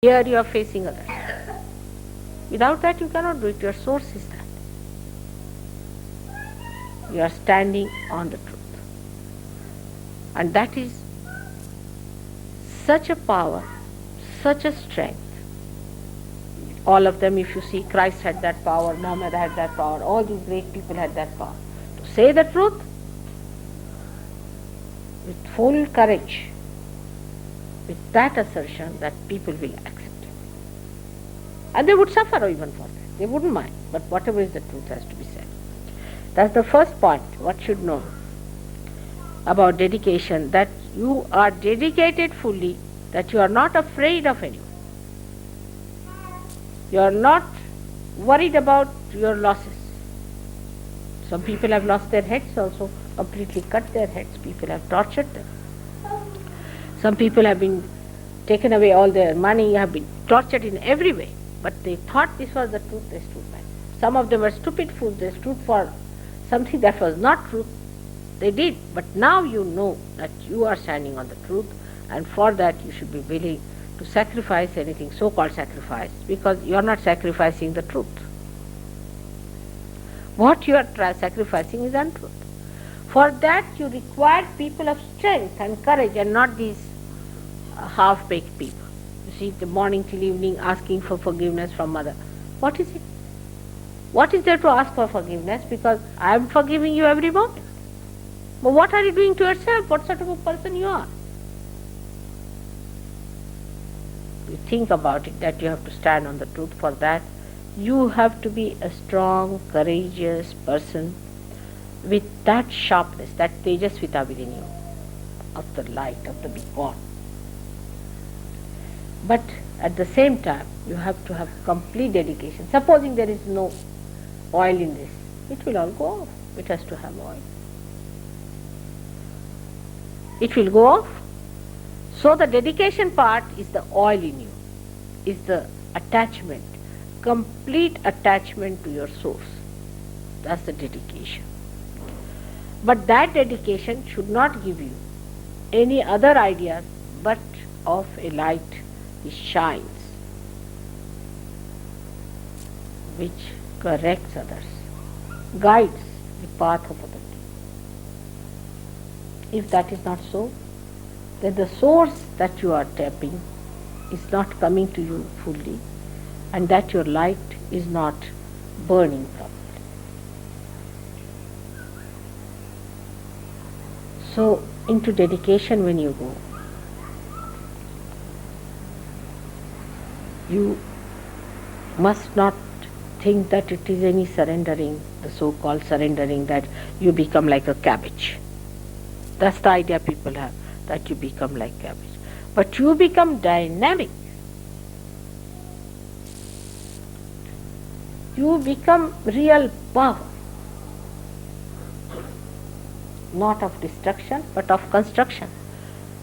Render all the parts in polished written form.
Here you are facing others. Without that you cannot do it. Your source is that. You are standing on the truth. And that is such a power, such a strength. All of them, if you see, Christ had that power, Muhammad had that power, all these great people had that power. To say the truth with full courage, with that assertion that people will accept it. And they would suffer even for that. They wouldn't mind. But whatever is the truth has to be said. That's the first point. What should know about dedication, that you are dedicated fully, that you are not afraid of anyone. You are not worried about your losses. Some people have lost their heads also, completely cut their heads. People have tortured them. Some people have been taken away all their money, have been tortured in every way. But they thought this was the truth, they stood by. Some of them were stupid fools, they stood for something that was not truth. They did. But now you know that you are standing on the truth, and for that you should be willing to sacrifice anything, so-called sacrifice, because you are not sacrificing the truth. What you are sacrificing is untruth. For that you require people of strength and courage, and not these half-baked people. You see, the morning till evening asking for forgiveness from mother. What is it? What is there to ask for forgiveness? Because I am forgiving you every moment. But what are you doing to yourself? What sort of a person you are? You think about it, that you have to stand on the truth. For that you have to be a strong, courageous person with that sharpness, that tejasvita within you, of the light, of the big God. But at the same time, you have to have complete dedication. Supposing there is no oil in this, it will all go off. It has to have oil. It will go off. So the dedication part is the oil in you, is the attachment, complete attachment to your source. That's the dedication. But that dedication should not give you any other idea but of a light which shines, which corrects others, guides the path of others. If that is not so, then the source that you are tapping is not coming to you fully, and that your light is not burning properly. So, into dedication when you go, you must not think that it is any surrendering, the so-called surrendering, that you become like a cabbage. That's the idea people have, that you become like cabbage. But you become dynamic. You become real power. Not of destruction, but of construction.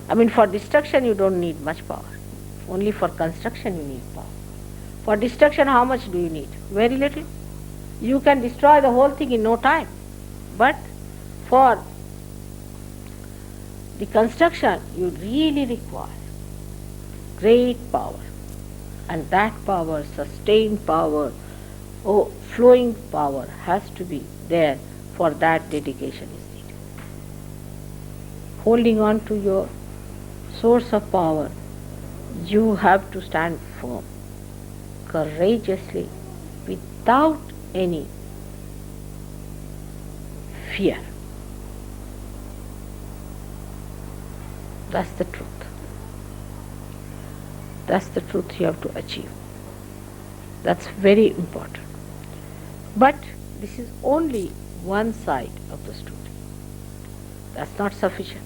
I mean, for destruction you don't need much power. Only for construction you need power. For destruction, how much do you need? Very little. You can destroy the whole thing in no time. But for the construction, you really require great power. And that power, sustained power, flowing power, has to be there. For that, dedication is needed. Holding on to your source of power, you have to stand firm, courageously, without any fear. That's the truth. That's the truth you have to achieve. That's very important. But this is only one side of the story. That's not sufficient.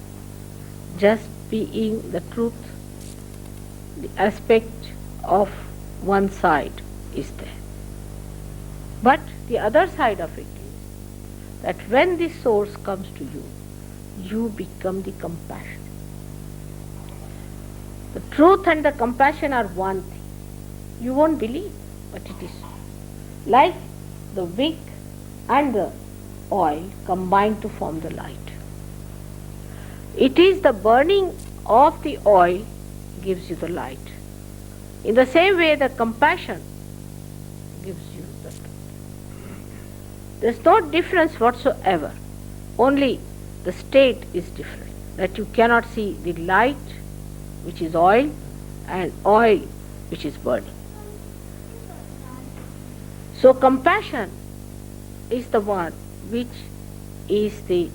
Just being the truth, the aspect of one side is there. But the other side of it is that when this source comes to you, you become the compassion. The truth and the compassion are one thing. You won't believe, but it is so. Like the wick and the oil combine to form the light. It is the burning of the oil gives you the light. In the same way, the compassion gives you the truth. There's no difference whatsoever. Only the state is different. That you cannot see the light, which is oil, and oil, which is burning. So compassion is the one which is the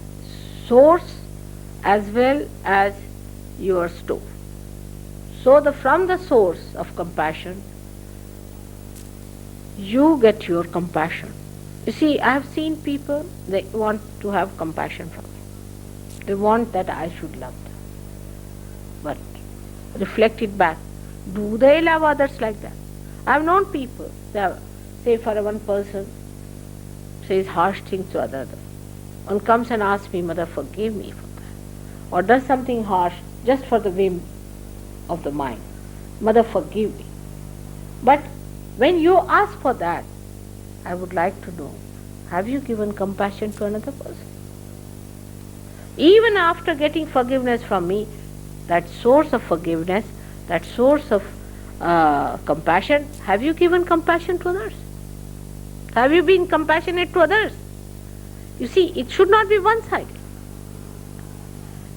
source as well as your stove. So from the source of compassion, you get your compassion. You see, I have seen people, they want to have compassion from me. They want that I should love them. But reflect it back. Do they love others like that? I have known people, say for one person, says harsh things to another. One comes and asks me, Mother, forgive me for that. Or does something harsh just for the whim of the mind. Mother, forgive me. But when you ask for that, I would like to know, have you given compassion to another person? Even after getting forgiveness from me, that source of forgiveness, that source of compassion, have you given compassion to others? Have you been compassionate to others? You see, it should not be one-sided.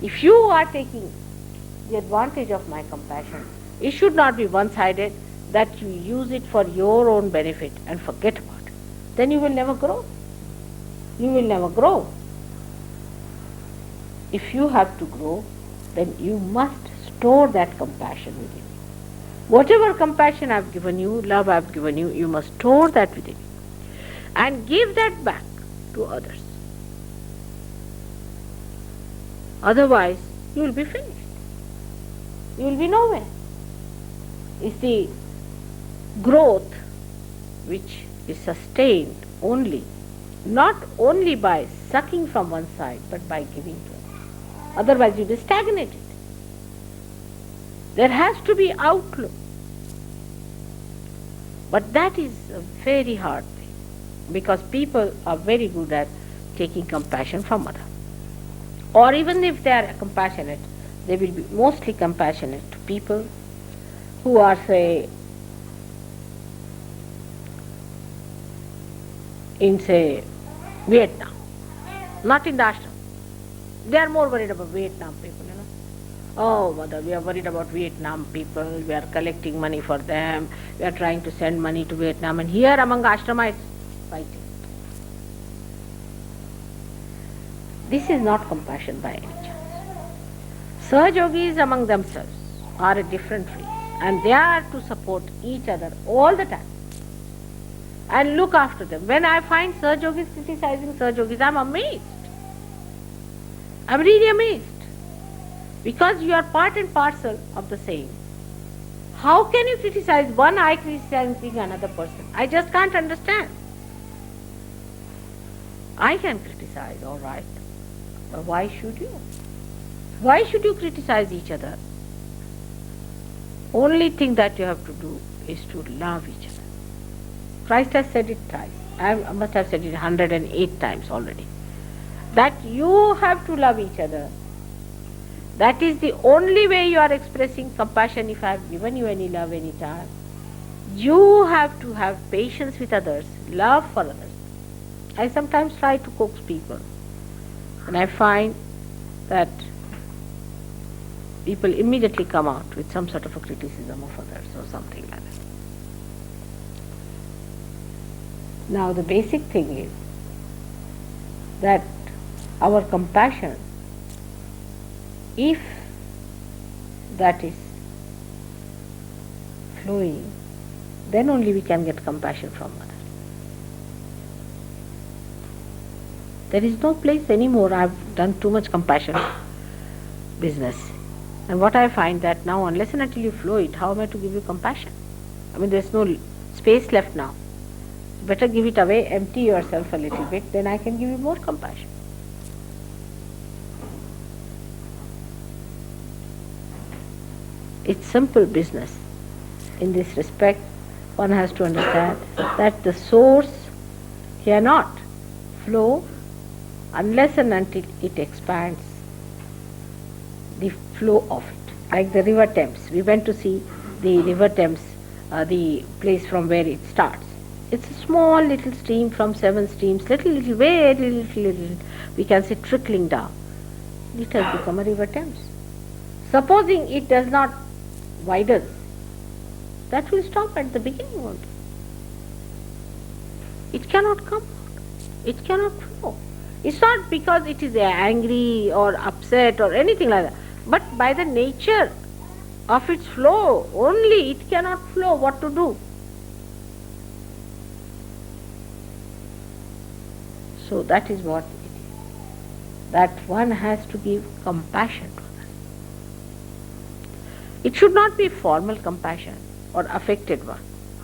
If you are taking the advantage of my compassion, it should not be one-sided, that you use it for your own benefit and forget about it. Then you will never grow. You will never grow. If you have to grow, then you must store that compassion within you. Whatever compassion I have given you, love I have given you, you must store that within you. And give that back to others. Otherwise, you will be finished. You will be nowhere. It's the growth which is sustained only, not only by sucking from one side, but by giving to others. Otherwise, you will be stagnated. There has to be outflow. But that is a very hard thing, because people are very good at taking compassion from others. Or even if they are compassionate, they will be mostly compassionate to people who are, say, in, say, Vietnam, not in the ashram. They are more worried about Vietnam people, you know. Oh, Mother, we are worried about Vietnam people, we are collecting money for them, we are trying to send money to Vietnam, and here among ashramites, fighting. This is not compassion by any chance. Sahajogis among themselves are a different breed, and they are to support each other all the time and look after them. When I find Sahajogis criticizing Sahajogis, I am amazed. I am really amazed. Because you are part and parcel of the same. How can you criticize one eye criticizing another person? I just can't understand. I can criticize, all right. But why should you? Why should you criticize each other? Only thing that you have to do is to love each other. Christ has said it twice. I must have said it 108 times already. That you have to love each other. That is the only way you are expressing compassion. If I have given you any love any time, you have to have patience with others, love for others. I sometimes try to coax people, and I find that people immediately come out with some sort of a criticism of others or something like that. Now the basic thing is that our compassion, if that is flowing, then only we can get compassion from others. There is no place anymore. I have done too much compassion business. And what I find that now, unless and until you flow it, how am I to give you compassion? I mean, there is no space left now. Better give it away, empty yourself a little bit, then I can give you more compassion. It's simple business. In this respect, one has to understand that the source cannot flow unless and until it expands the flow of it. Like the river Thames. We went to see the river Thames the place from where it starts. It's a small little stream from 7 streams, very little, we can say trickling down. It has become a river Thames. Supposing it does not widen, that will stop at the beginning only. It cannot come out. It cannot flow. It's not because it is angry or upset or anything like that, but by the nature of its flow, only it cannot flow. What to do? So that is what it is. That one has to give compassion to others. It should not be formal compassion or affected one,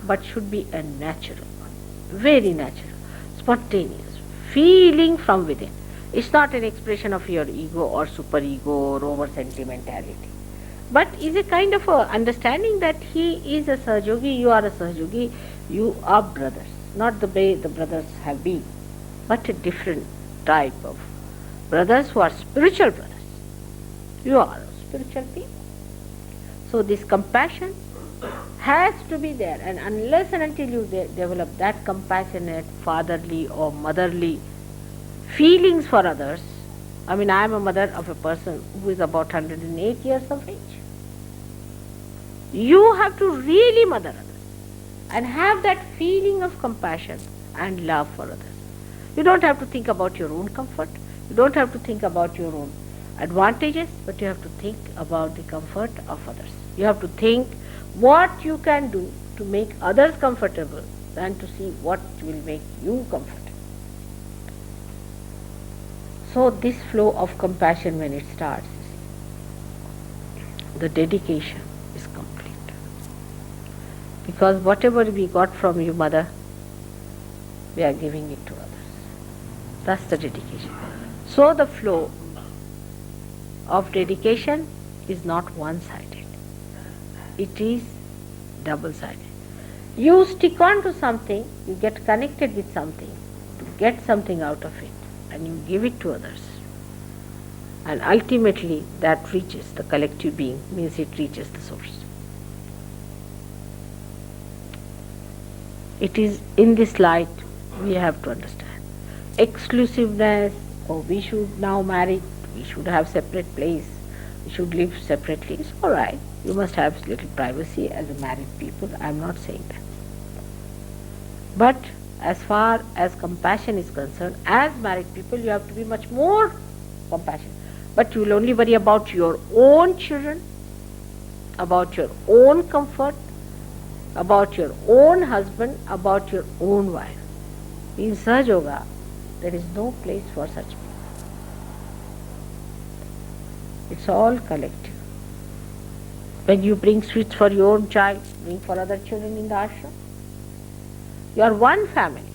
but should be a natural one, very natural, spontaneous, feeling from within. It's not an expression of your ego or superego or over sentimentality, but is a kind of a understanding that he is a Sahajayogi, you are a Sahajayogi, you are brothers, not the way the brothers have been, but a different type of brothers who are spiritual brothers. You are spiritual people. So this compassion has to be there, and unless and until you develop that compassionate, fatherly or motherly feelings for others. I mean, I am a mother of a person who is about 108 years of age. You have to really mother others and have that feeling of compassion and love for others. You don't have to think about your own comfort. You don't have to think about your own advantages, but you have to think about the comfort of others. You have to think what you can do to make others comfortable than to see what will make you comfortable. So this flow of compassion, when it starts, the dedication is complete. Because whatever we got from you, Mother, we are giving it to others. That's the dedication. So the flow of dedication is not one-sided. It is double-sided. You stick on to something, you get connected with something, to get something out of it, and you give it to others. And ultimately that reaches the collective being, means it reaches the source. It is in this light we have to understand. Exclusiveness, we should now marry, we should have separate place, we should live separately, it's alright. You must have little privacy as a married people, I am not saying that. But as far as compassion is concerned, as married people you have to be much more compassionate. But you will only worry about your own children, about your own comfort, about your own husband, about your own wife. In Sahajayoga, there is no place for such people. It's all collective. When you bring sweets for your own child, bring for other children in the ashram. You are one family,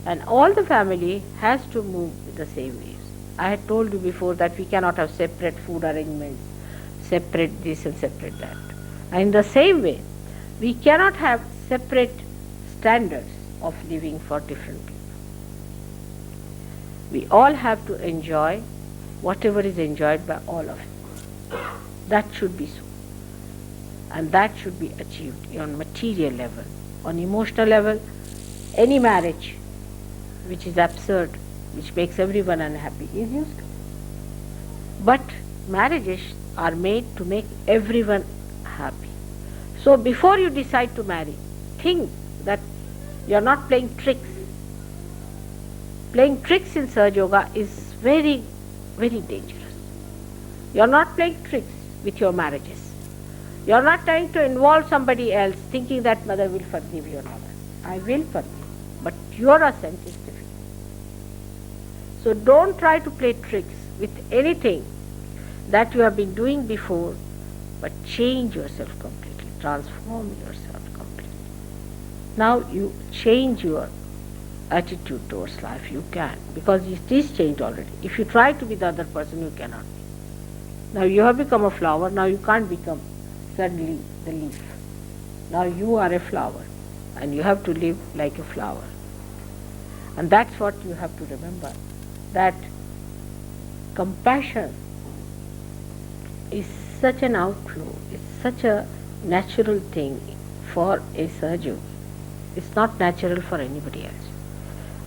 and all the family has to move with the same ways. I had told you before that we cannot have separate food arrangements, separate this and separate that. And in the same way, we cannot have separate standards of living for different people. We all have to enjoy whatever is enjoyed by all of us. That should be so. And that should be achieved on material level. On emotional level, any marriage which is absurd, which makes everyone unhappy, is useless. But marriages are made to make everyone happy. So before you decide to marry, think that you are not playing tricks. Playing tricks in Sahajayoga is very, very dangerous. You are not playing tricks with your marriages. You are not trying to involve somebody else thinking that mother will forgive your mother. I will forgive, but your ascent is difficult. So don't try to play tricks with anything that you have been doing before, but change yourself completely, transform yourself completely. Now you change your attitude towards life, you can, because it is changed already. If you try to be the other person, you cannot be. Now you have become a flower, now you can't become suddenly the leaf. Now you are a flower, and you have to live like a flower. And that's what you have to remember, that compassion is such an outflow, it's such a natural thing for a Sahaja. It's not natural for anybody else.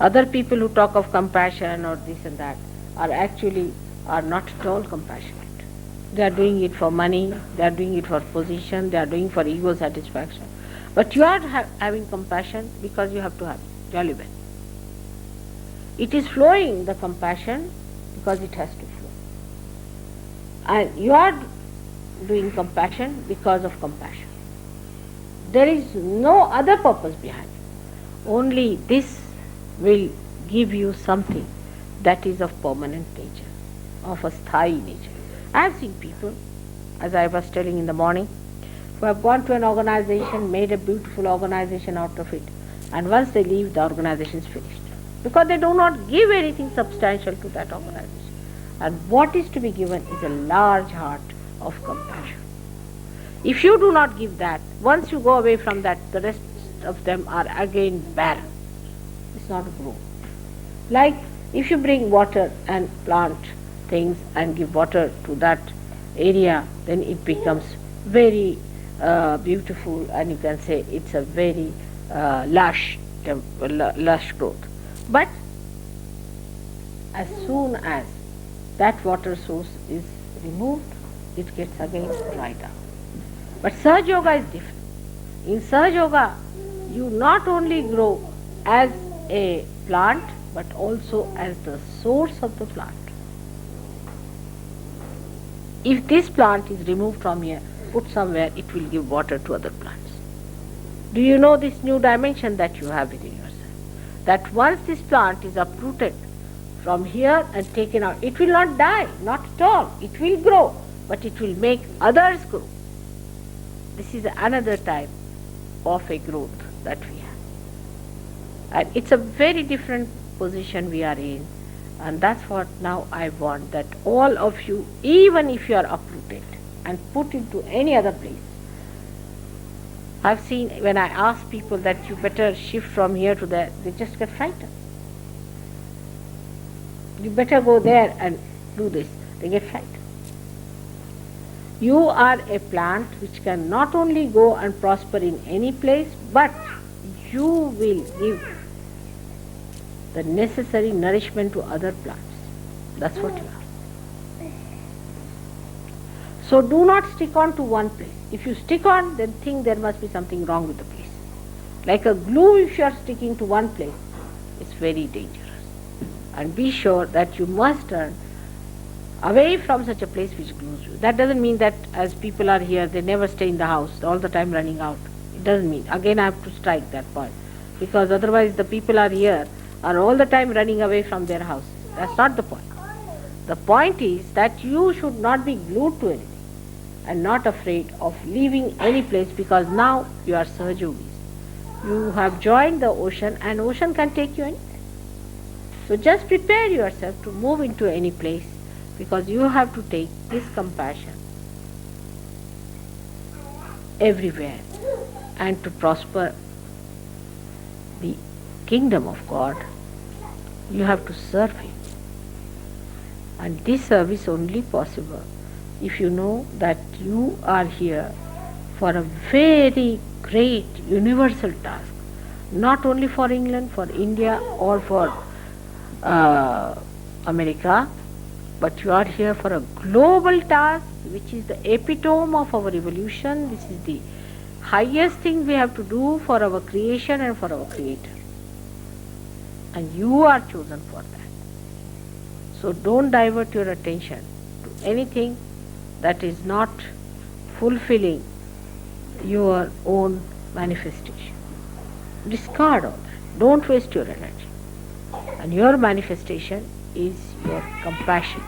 Other people who talk of compassion or this and that are not at all compassionate. They are doing it for money, they are doing it for position, they are doing for ego satisfaction. But you are having compassion because you have to have it. Jolly well. It is flowing, the compassion, because it has to flow. And you are doing compassion because of compassion. There is no other purpose behind it. Only this will give you something that is of permanent nature, of a sthayi nature. I have seen people, as I was telling in the morning, who have gone to an organization, made a beautiful organization out of it, and once they leave, the organization is finished. Because they do not give anything substantial to that organization. And what is to be given is a large heart of compassion. If you do not give that, once you go away from that, the rest of them are again barren. It's not grow. Like if you bring water and plant things and give water to that area, then it becomes very beautiful, and you can say it's a very lush growth. But as soon as that water source is removed, it gets again dried up. But Sahaja Yoga is different. In Sahaja Yoga, you not only grow as a plant, but also as the source of the plant. If this plant is removed from here, put somewhere, it will give water to other plants. Do you know this new dimension that you have within yourself? That once this plant is uprooted from here and taken out, it will not die, not at all. It will grow, but it will make others grow. This is another type of a growth that we have. And it's a very different position we are in. And that's what now I want, that all of you, even if you are uprooted and put into any other place. I've seen when I ask people that you better shift from here to there, they just get frightened. You better go there and do this. They get frightened. You are a plant which can not only go and prosper in any place, but you will give the necessary nourishment to other plants. That's what you are. So do not stick on to one place. If you stick on, then think there must be something wrong with the place. Like a glue, if you are sticking to one place, it's very dangerous. And be sure that you must turn away from such a place which glues you. That doesn't mean that as people are here, they never stay in the house, all the time running out. It doesn't mean. Again, I have to strike that point. Because otherwise the people are here, are all the time running away from their houses. That's not the point. The point is that you should not be glued to anything and not afraid of leaving any place, because now you are Sahajogis. You have joined the ocean, and ocean can take you anywhere. So just prepare yourself to move into any place, because you have to take this compassion everywhere and to prosper the kingdom of God. You have to serve Him. And this service only possible if you know that you are here for a very great universal task, not only for England, for India or for America, but you are here for a global task which is the epitome of our evolution. This is the highest thing we have to do for our creation and for our Creator. And you are chosen for that. So don't divert your attention to anything that is not fulfilling your own manifestation. Discard all that. Don't waste your energy. And your manifestation is your compassion,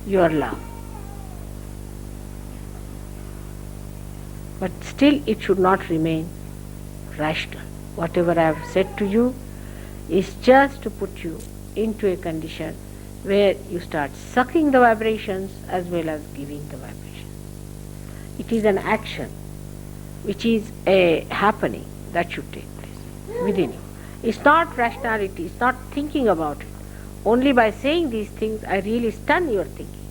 your love. But still it should not remain rational. Whatever I have said to you is just to put you into a condition where you start sucking the vibrations as well as giving the vibrations. It is an action which is a happening that should take place within you. It's not rationality, it's not thinking about it. Only by saying these things I really stun your thinking.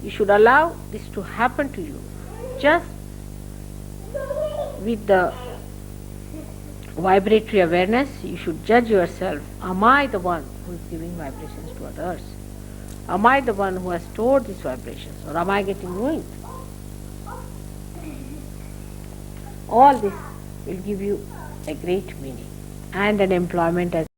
You should allow this to happen to you just with the vibratory awareness, you should judge yourself. Am I the one who is giving vibrations to others? Am I the one who has stored these vibrations, or am I getting ruined? All this will give you a great meaning and an employment as